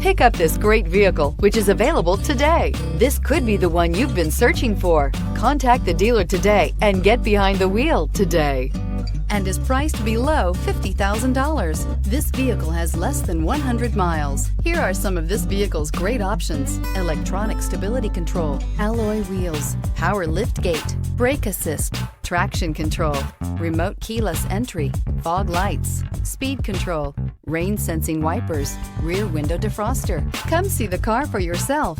Pick up this great vehicle, which is available today. This could be the one you've been searching for. Contact the dealer today and get behind the wheel today. And is priced below $50,000. This vehicle has less than 100 miles. Here are some of this vehicle's great options: electronic stability control, alloy wheels, power liftgate, brake assist, traction control, remote keyless entry, fog lights, speed control, rain sensing wipers, rear window defroster. Come see the car for yourself.